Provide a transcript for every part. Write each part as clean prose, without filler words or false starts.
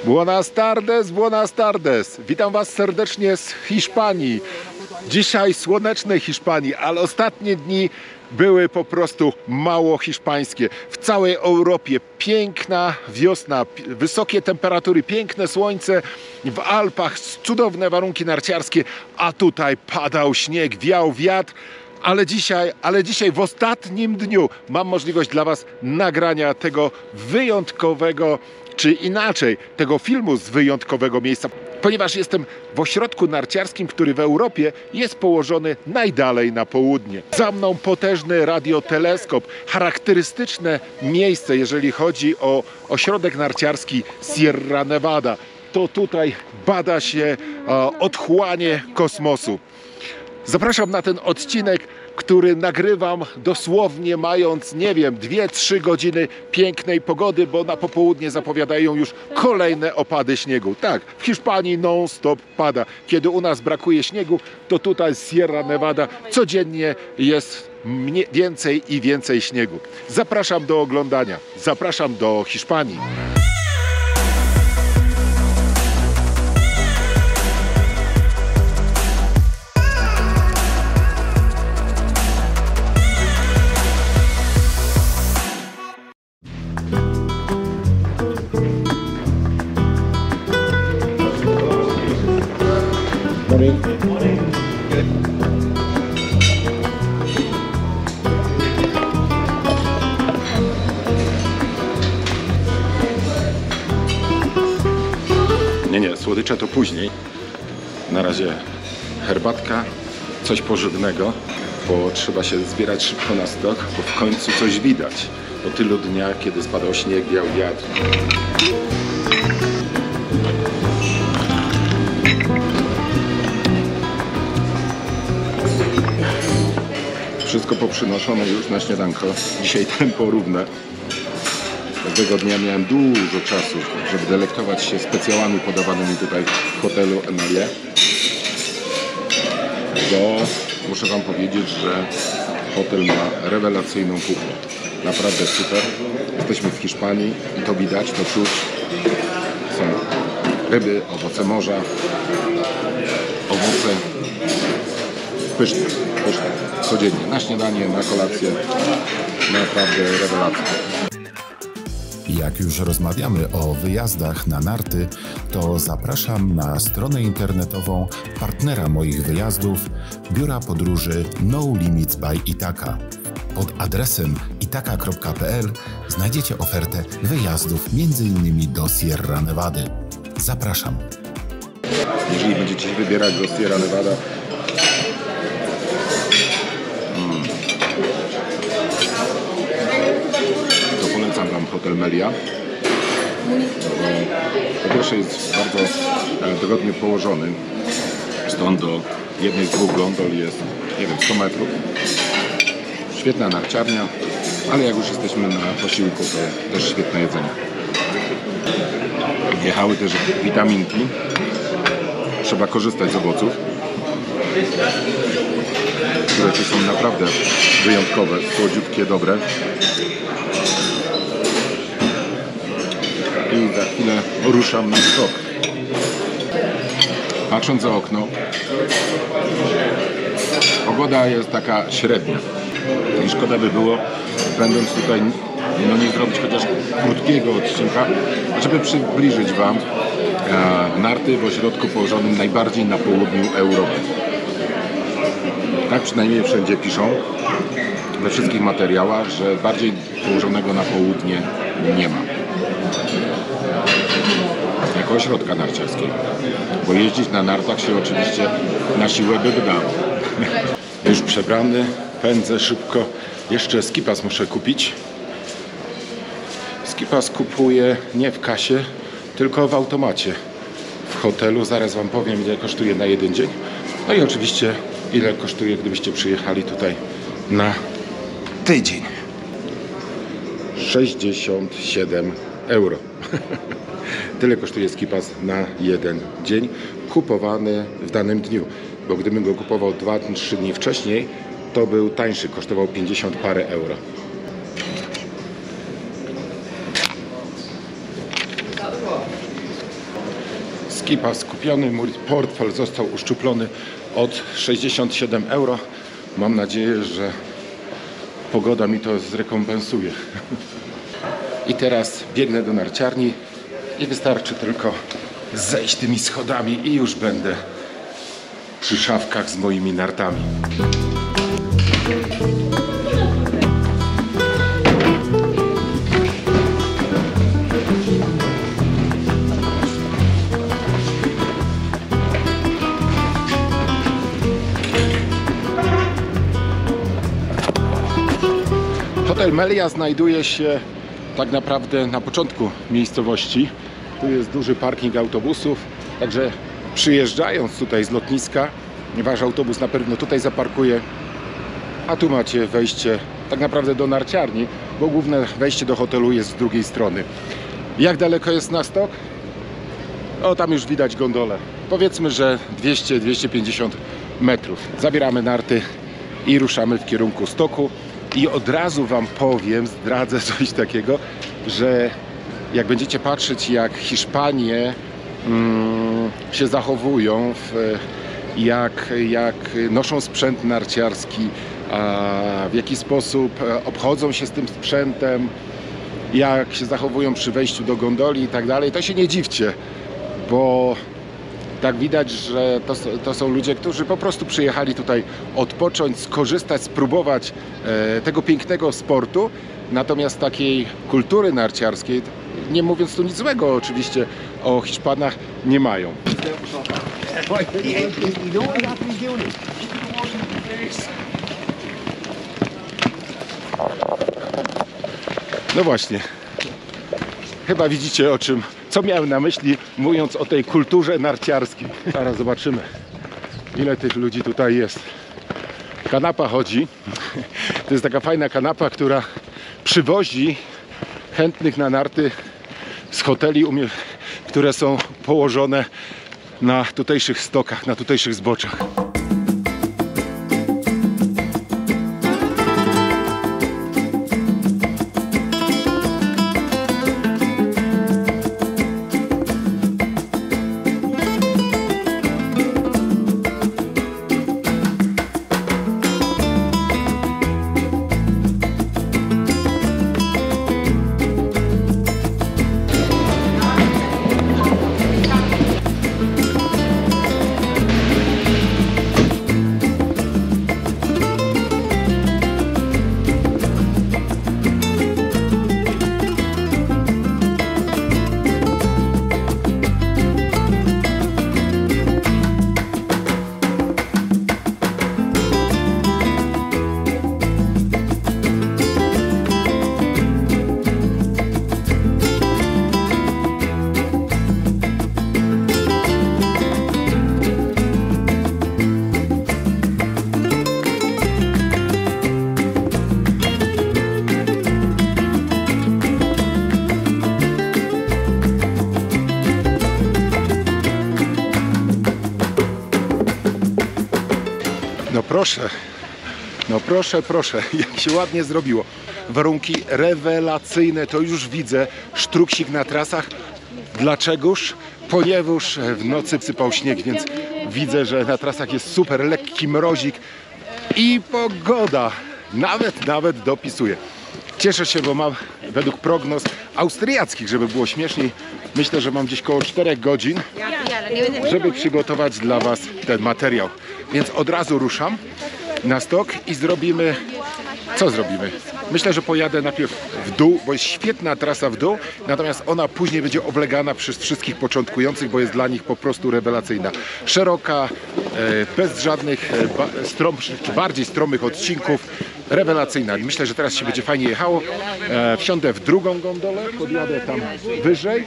Buenas tardes. Witam Was serdecznie z Hiszpanii. Dzisiaj słonecznej Hiszpanii, ale ostatnie dni były po prostu mało hiszpańskie. W całej Europie piękna wiosna, wysokie temperatury, piękne słońce, w Alpach cudowne warunki narciarskie, a tutaj padał śnieg, wiał wiatr. Ale dzisiaj w ostatnim dniu mam możliwość dla Was nagrania tego wyjątkowego, czy inaczej, tego filmu z wyjątkowego miejsca, ponieważ jestem w ośrodku narciarskim, który w Europie jest położony najdalej na południe. Za mną potężny radioteleskop, charakterystyczne miejsce, jeżeli chodzi o ośrodek narciarski Sierra Nevada. To tutaj bada się otchłanie kosmosu. Zapraszam na ten odcinek, który nagrywam dosłownie mając, nie wiem, 2-3 godziny pięknej pogody, bo na popołudnie zapowiadają już kolejne opady śniegu. Tak, w Hiszpanii non-stop pada. Kiedy u nas brakuje śniegu, to tutaj Sierra Nevada codziennie jest więcej i więcej śniegu. Zapraszam do oglądania. Zapraszam do Hiszpanii. Nie, słodycze to później. Na razie herbatka, coś pożywnego, bo trzeba się zbierać szybko na stok, bo w końcu coś widać. Po tylu dniach, kiedy spadał śnieg, wiał wiatr. Wszystko poprzynoszone już na śniadanko. Dzisiaj tempo równe. Każdego dnia miałem dużo czasu, żeby delektować się specjałami podawanymi tutaj w hotelu Emilia. Bo muszę Wam powiedzieć, że hotel ma rewelacyjną kuchnię. Naprawdę super. Jesteśmy w Hiszpanii i to widać, to czuć. Są ryby, owoce morza, owoce pyszne, pyszne. Codziennie, na śniadanie, na kolację. Naprawdę rewelacja. Jak już rozmawiamy o wyjazdach na narty, to zapraszam na stronę internetową partnera moich wyjazdów, biura podróży No Limits by Itaka. Pod adresem itaka.pl znajdziecie ofertę wyjazdów m.in. do Sierra Nevady. Zapraszam. Jeżeli będziecie się wybierać do Sierra Nevada, to polecam Wam hotel Melia. Po pierwsze jest bardzo dogodnie położony. Stąd do jednej z dwóch gondol jest, nie wiem, 100 metrów. Świetna narciarnia, ale jak już jesteśmy na posiłku, to też świetne jedzenie. Wjechały też witaminki. Trzeba korzystać z owoców, które tu są naprawdę wyjątkowe, słodziutkie, dobre. I za chwilę ruszam na stok. Patrząc za okno, pogoda jest taka średnia. I szkoda by było, będąc tutaj, nie zrobić chociaż krótkiego odcinka, żeby przybliżyć Wam narty w ośrodku położonym najbardziej na południu Europy. Tak przynajmniej wszędzie piszą, we wszystkich materiałach, że bardziej położonego na południe nie ma. Jako ośrodka narciarskiego. Bo jeździć na nartach się oczywiście na siłę by wydało. Już przebrany, pędzę szybko. Jeszcze skipas muszę kupić. Skipas kupuję nie w kasie, tylko w automacie. W hotelu. Zaraz Wam powiem, ile kosztuje na jeden dzień. No i oczywiście ile kosztuje, gdybyście przyjechali tutaj na tydzień. 67 euro. Tyle kosztuje skipas na jeden dzień, kupowany w danym dniu. Bo gdybym go kupował 2-3 dni wcześniej, to był tańszy, kosztował 50 parę euro. skipa skupiony, mój portfel został uszczuplony od 67 euro. Mam nadzieję, że pogoda mi to zrekompensuje. I teraz biegnę do narciarni i wystarczy tylko zejść tymi schodami i już będę przy szafkach z moimi nartami. Hotel Melia znajduje się tak naprawdę na początku miejscowości. Tu jest duży parking autobusów, także przyjeżdżając tutaj z lotniska, wasz autobus na pewno tutaj zaparkuje, a tu macie wejście tak naprawdę do narciarni, bo główne wejście do hotelu jest z drugiej strony. Jak daleko jest na stok? O, tam już widać gondolę. Powiedzmy, że 200-250 metrów. Zabieramy narty i ruszamy w kierunku stoku. I od razu wam powiem, zdradzę coś takiego, że jak będziecie patrzeć, jak Hiszpanie się zachowują, jak noszą sprzęt narciarski, w jaki sposób obchodzą się z tym sprzętem, jak się zachowują przy wejściu do gondoli i tak dalej, to się nie dziwcie, bo tak widać, że to są ludzie, którzy po prostu przyjechali tutaj odpocząć, skorzystać, spróbować tego pięknego sportu. Natomiast takiej kultury narciarskiej, nie mówiąc tu nic złego oczywiście o Hiszpanach, nie mają. No właśnie. Chyba widzicie, co miałem na myśli, mówiąc o tej kulturze narciarskiej. Zaraz zobaczymy, ile tych ludzi tutaj jest. Kanapa chodzi. To jest taka fajna kanapa, która przywozi chętnych na narty z hoteli, które są położone na tutejszych stokach, na tutejszych zboczach. No proszę, jak się ładnie zrobiło. Warunki rewelacyjne, to już widzę. Sztruksik na trasach. Dlaczegoż? Ponieważ w nocy sypał śnieg, więc widzę, że na trasach jest super lekki mrozik i pogoda nawet dopisuje. Cieszę się, bo mam według prognoz austriackich, żeby było śmieszniej, myślę, że mam gdzieś koło 4 godzin, żeby przygotować dla was ten materiał. Więc od razu ruszam na stok i zrobimy... Co zrobimy? Myślę, że pojadę najpierw w dół, bo jest świetna trasa w dół, natomiast ona później będzie oblegana przez wszystkich początkujących, bo jest dla nich po prostu rewelacyjna. Szeroka, bez żadnych czy bardziej stromych odcinków, rewelacyjna. Myślę, że teraz się będzie fajnie jechało. Wsiądę w drugą gondolę, podjadę tam wyżej,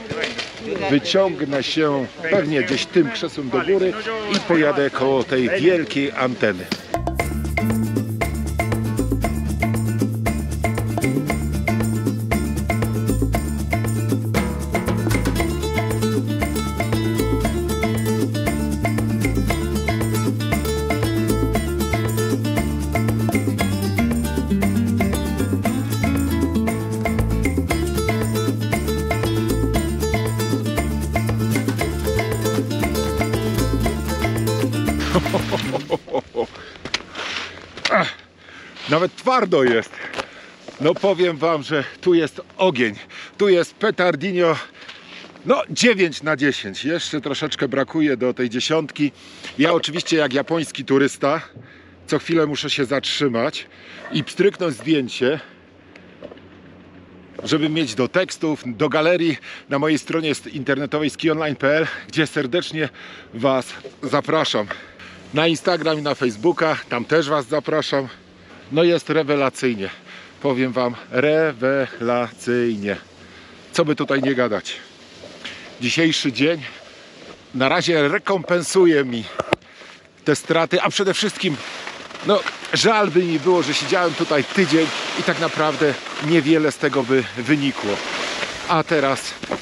wyciągnę się pewnie gdzieś tym krzesłem do góry i pojadę koło tej wielkiej anteny. Nawet twardo jest. No powiem wam, że tu jest ogień. Tu jest petardinio. No 9 na 10. Jeszcze troszeczkę brakuje do tej 10. Ja oczywiście jak japoński turysta co chwilę muszę się zatrzymać i pstryknąć zdjęcie, żeby mieć do tekstów, do galerii na mojej stronie internetowej skionline.pl, gdzie serdecznie was zapraszam. Na Instagram i na Facebooka, tam też was zapraszam. No jest rewelacyjnie. Powiem wam, rewelacyjnie. Co by tutaj nie gadać. Dzisiejszy dzień na razie rekompensuje mi te straty, a przede wszystkim no żal by mi było, że siedziałem tutaj tydzień i tak naprawdę niewiele z tego by wynikło. A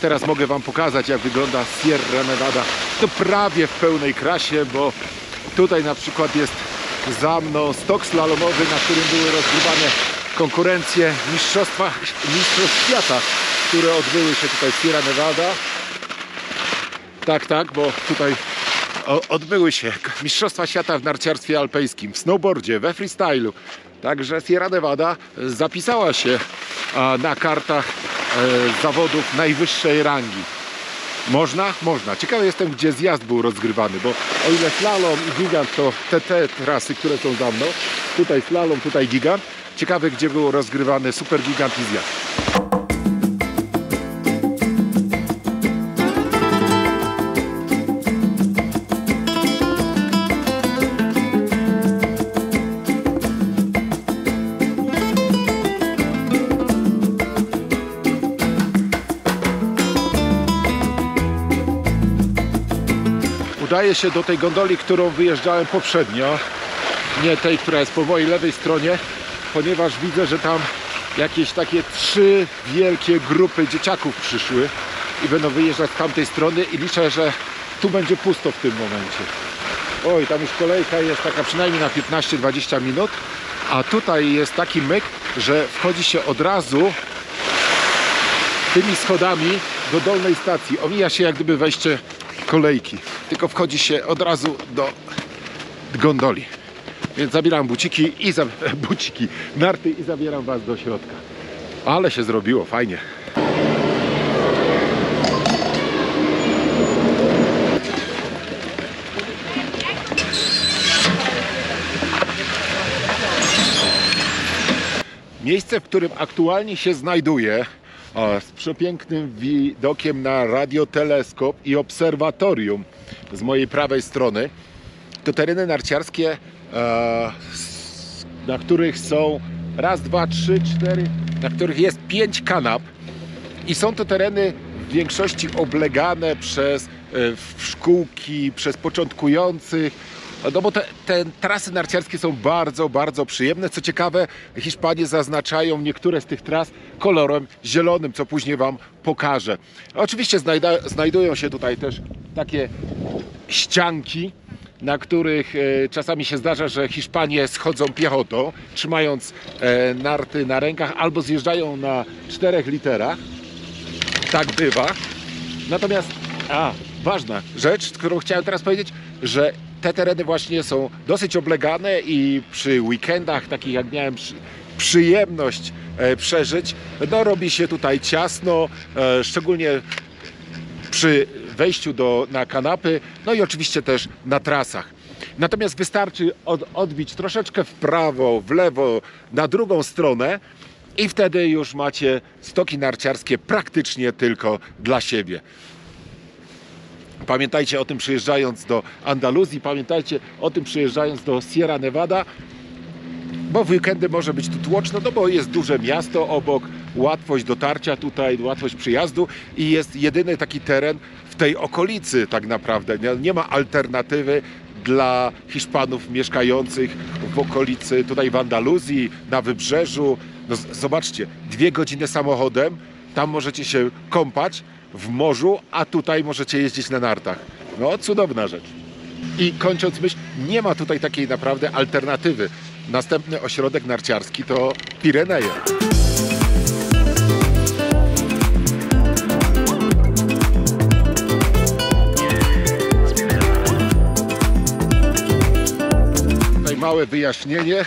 teraz mogę wam pokazać, jak wygląda Sierra Nevada. To prawie w pełnej krasie, bo tutaj na przykład jest za mną stok slalomowy, na którym były rozgrywane konkurencje mistrzostw świata, które odbyły się tutaj w Sierra Nevada. Tak, bo tutaj odbyły się mistrzostwa świata w narciarstwie alpejskim, w snowboardzie, we freestylu. Także Sierra Nevada zapisała się na kartach zawodów najwyższej rangi. Można? Można. Ciekawy jestem, gdzie zjazd był rozgrywany, bo o ile slalom i gigant to te trasy, które są za mną, tutaj slalom, tutaj gigant. Ciekawe, gdzie był rozgrywany super gigant i zjazd. Udaję się do tej gondoli, którą wyjeżdżałem poprzednio, nie tej, która jest po mojej lewej stronie, ponieważ widzę, że tam jakieś takie 3 wielkie grupy dzieciaków przyszły i będą wyjeżdżać z tamtej strony i liczę, że tu będzie pusto w tym momencie. Oj, tam już kolejka jest taka przynajmniej na 15-20 minut, a tutaj jest taki myk, że wchodzi się od razu tymi schodami do dolnej stacji. Omija się jak gdyby wejście kolejki, tylko wchodzi się od razu do gondoli. Więc zabieram buciki, narty i zabieram was do środka. Ale się zrobiło, fajnie. Miejsce, w którym aktualnie się znajduję, z przepięknym widokiem na radioteleskop i obserwatorium z mojej prawej strony, to tereny narciarskie, na których są raz, dwa, trzy, cztery, na których jest 5 kanap i są to tereny w większości oblegane przez szkółki, przez początkujących. No bo te trasy narciarskie są bardzo, bardzo przyjemne. Co ciekawe, Hiszpanie zaznaczają niektóre z tych tras kolorem zielonym, co później wam pokażę. Oczywiście znajdują się tutaj też takie ścianki, na których czasami się zdarza, że Hiszpanie schodzą piechotą, trzymając narty na rękach albo zjeżdżają na 4 literach. Tak bywa. Natomiast, ważna rzecz, którą chciałem teraz powiedzieć, że te tereny właśnie są dosyć oblegane i przy weekendach, takich jak miałem przyjemność przeżyć, no robi się tutaj ciasno, szczególnie przy wejściu na kanapy, no i oczywiście też na trasach. Natomiast wystarczy odbić troszeczkę w prawo, w lewo, na drugą stronę i wtedy już macie stoki narciarskie praktycznie tylko dla siebie. Pamiętajcie o tym przyjeżdżając do Andaluzji, pamiętajcie o tym przyjeżdżając do Sierra Nevada, bo w weekendy może być tu tłoczno, no bo jest duże miasto obok, łatwość dotarcia tutaj, łatwość przyjazdu i jest jedyny taki teren w tej okolicy tak naprawdę. Nie ma alternatywy dla Hiszpanów mieszkających w okolicy, tutaj w Andaluzji, na wybrzeżu. No zobaczcie, 2 godziny samochodem, tam możecie się kąpać w morzu, a tutaj możecie jeździć na nartach. No, cudowna rzecz. I kończąc myśl, nie ma tutaj takiej naprawdę alternatywy. Następny ośrodek narciarski to Pireneje. Tutaj małe wyjaśnienie.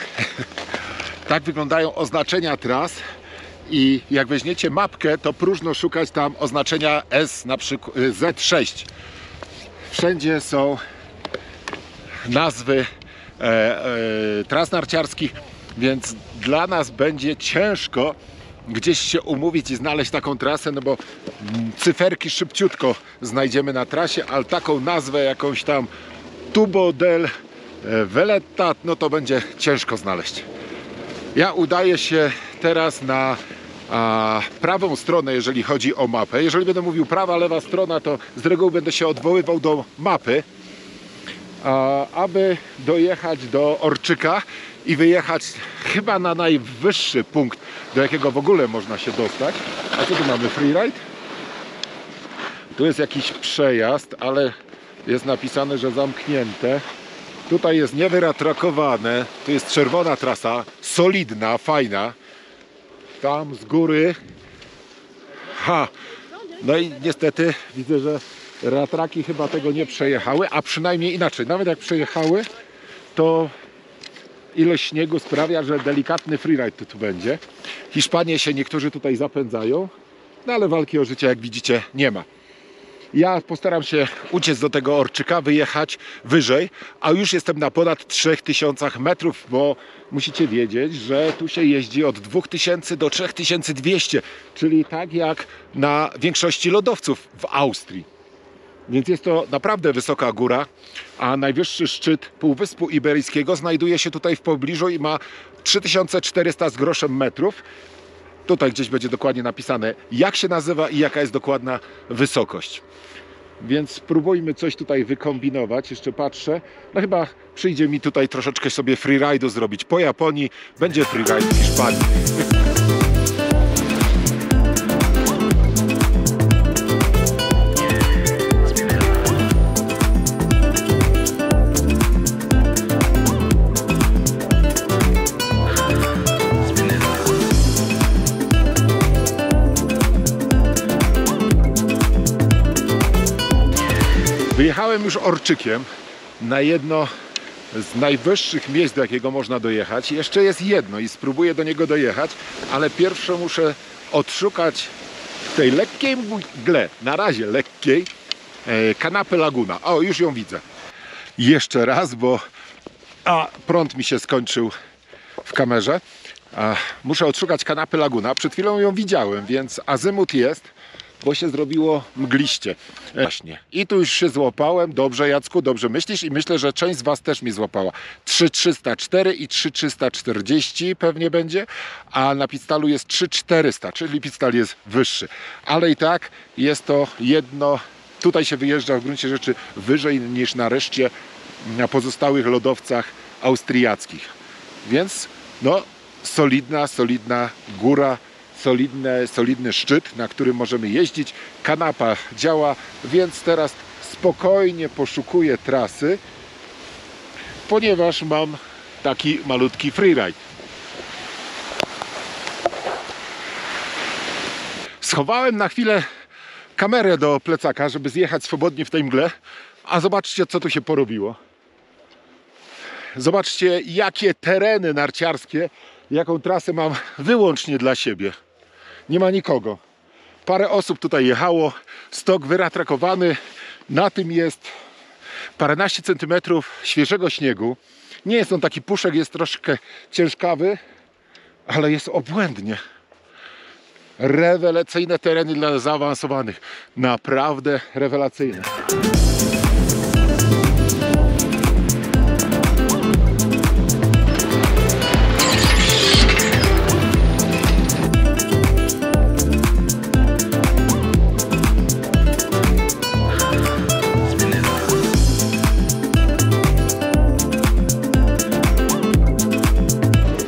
Tak wyglądają oznaczenia tras i jak weźmiecie mapkę, to próżno szukać tam oznaczenia S, na przykład Z6. Wszędzie są nazwy tras narciarskich, więc dla nas będzie ciężko gdzieś się umówić i znaleźć taką trasę, no bo cyferki szybciutko znajdziemy na trasie, ale taką nazwę jakąś tam Tubo del Valletta, no to będzie ciężko znaleźć. Ja udaję się teraz na prawą stronę, jeżeli chodzi o mapę. Jeżeli będę mówił prawa, lewa strona, to z reguły będę się odwoływał do mapy, aby dojechać do Orczyka i wyjechać chyba na najwyższy punkt, do jakiego w ogóle można się dostać. A co tu mamy? Freeride? Tu jest jakiś przejazd, ale jest napisane, że zamknięte. Tutaj jest niewyratrakowane. Tu jest czerwona trasa, solidna, fajna. Tam z góry. No i niestety widzę, że ratraki chyba tego nie przejechały, a przynajmniej inaczej. Nawet jak przejechały, to ilość śniegu sprawia, że delikatny freeride tu będzie. Hiszpanie się niektórzy tutaj zapędzają, no ale walki o życie, jak widzicie, nie ma. Ja postaram się uciec do tego Orczyka, wyjechać wyżej, a już jestem na ponad 3000 metrów, bo musicie wiedzieć, że tu się jeździ od 2000 do 3200, czyli tak jak na większości lodowców w Austrii. Więc jest to naprawdę wysoka góra, a najwyższy szczyt Półwyspu Iberyjskiego znajduje się tutaj w pobliżu i ma 3400 z groszem metrów. Tutaj gdzieś będzie dokładnie napisane, jak się nazywa i jaka jest dokładna wysokość. Więc spróbujmy coś tutaj wykombinować. Jeszcze patrzę. No chyba przyjdzie mi tutaj troszeczkę sobie freeride'u zrobić. Po Japonii będzie freeride w Hiszpanii. Wyjechałem już Orczykiem na jedno z najwyższych miejsc, do jakiego można dojechać. Jeszcze jest jedno i spróbuję do niego dojechać, ale pierwsze muszę odszukać w tej lekkiej mgle, na razie lekkiej, kanapę Laguna. O, już ją widzę. Jeszcze raz, bo prąd mi się skończył w kamerze. Muszę odszukać kanapę Laguna. Przed chwilą ją widziałem, więc azymut jest, bo się zrobiło mgliście. Właśnie. I tu już się złapałem. Dobrze, Jacku, dobrze myślisz i myślę, że część z Was też mi złapała. 3304 i 3340 pewnie będzie, a na Pitstalu jest 3400, czyli Pitstal jest wyższy. Ale i tak jest to jedno, tutaj się wyjeżdża w gruncie rzeczy wyżej niż na reszcie, na pozostałych lodowcach austriackich. Więc no, solidna góra, solidny szczyt, na którym możemy jeździć. Kanapa działa, więc teraz spokojnie poszukuję trasy, ponieważ mam taki malutki freeride. Schowałem na chwilę kamerę do plecaka, żeby zjechać swobodnie w tej mgle, a zobaczcie, co tu się porobiło. Zobaczcie, jakie tereny narciarskie, jaką trasę mam wyłącznie dla siebie. Nie ma nikogo. Parę osób tutaj jechało, stok wyratrakowany, na tym jest paręnaście centymetrów świeżego śniegu. Nie jest on taki puszek, jest troszkę ciężkawy, ale jest obłędnie. Rewelacyjne tereny dla zaawansowanych. Naprawdę rewelacyjne.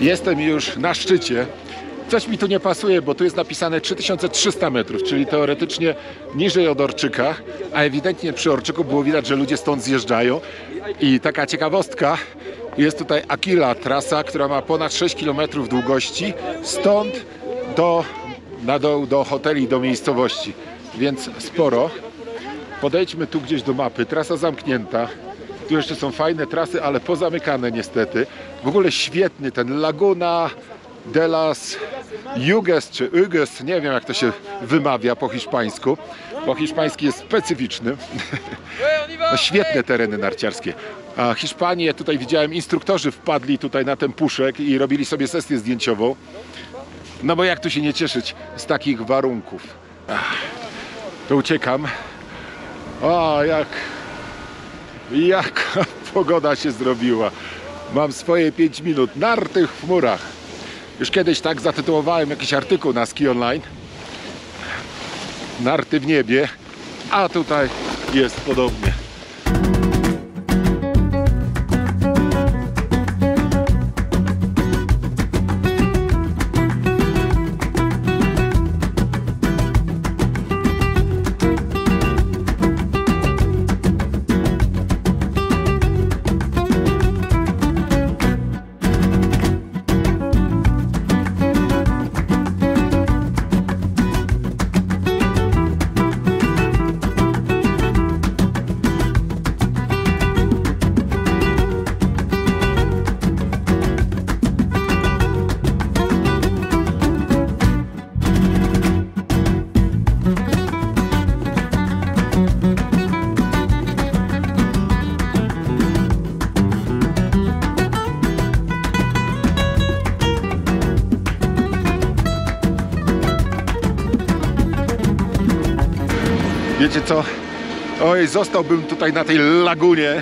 Jestem już na szczycie. Coś mi tu nie pasuje, bo tu jest napisane 3300 metrów, czyli teoretycznie niżej od Orczyka, a ewidentnie przy Orczyku było widać, że ludzie stąd zjeżdżają. I taka ciekawostka, jest tutaj Aquila trasa, która ma ponad 6 km długości, stąd na dół do hoteli, do miejscowości, więc sporo. Podejdźmy tu gdzieś do mapy, trasa zamknięta. Tu jeszcze są fajne trasy, ale pozamykane niestety. W ogóle świetny ten Laguna de las Yuges czy Uges, nie wiem jak to się wymawia po hiszpańsku, bo hiszpański jest specyficzny. No, świetne tereny narciarskie. A Hiszpanię, tutaj widziałem, instruktorzy wpadli tutaj na ten puszek i robili sobie sesję zdjęciową. No bo jak tu się nie cieszyć z takich warunków. To uciekam. O, jaka pogoda się zrobiła. Mam swoje 5 minut. Narty w chmurach. Już kiedyś tak zatytułowałem jakiś artykuł na Ski Online. Narty w niebie. A tutaj jest podobnie. Wiecie co? Oj, zostałbym tutaj na tej lagunie,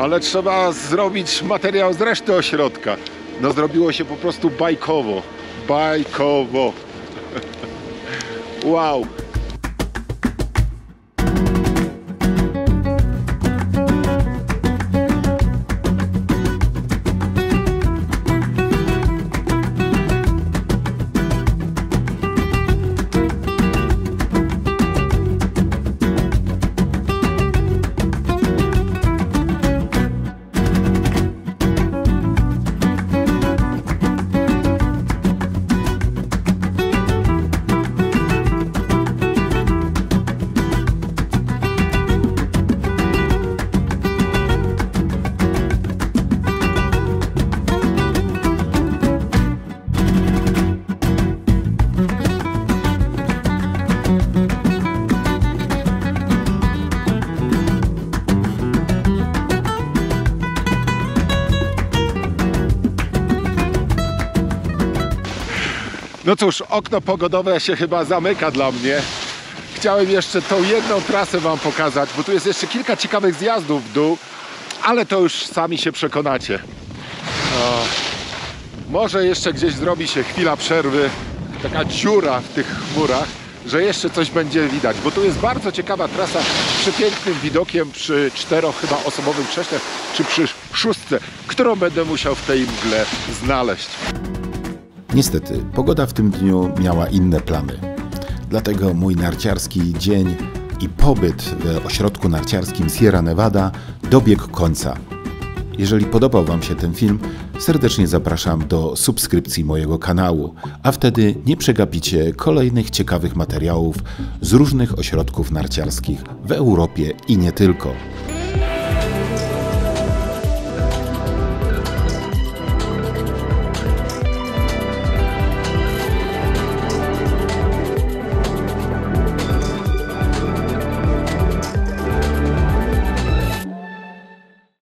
ale trzeba zrobić materiał z reszty ośrodka. No zrobiło się po prostu bajkowo. Bajkowo. Wow. No cóż, okno pogodowe się chyba zamyka dla mnie. Chciałem jeszcze tą jedną trasę wam pokazać, bo tu jest jeszcze kilka ciekawych zjazdów w dół, ale to już sami się przekonacie. Może jeszcze gdzieś zrobi się chwila przerwy, taka dziura w tych chmurach, że jeszcze coś będzie widać, bo tu jest bardzo ciekawa trasa z przepięknym widokiem przy 4-osobowym krześle, czy przy 6, którą będę musiał w tej mgle znaleźć. Niestety, pogoda w tym dniu miała inne plany. Dlatego mój narciarski dzień i pobyt w ośrodku narciarskim Sierra Nevada dobiegł końca. Jeżeli podobał wam się ten film, serdecznie zapraszam do subskrypcji mojego kanału, a wtedy nie przegapicie kolejnych ciekawych materiałów z różnych ośrodków narciarskich w Europie i nie tylko.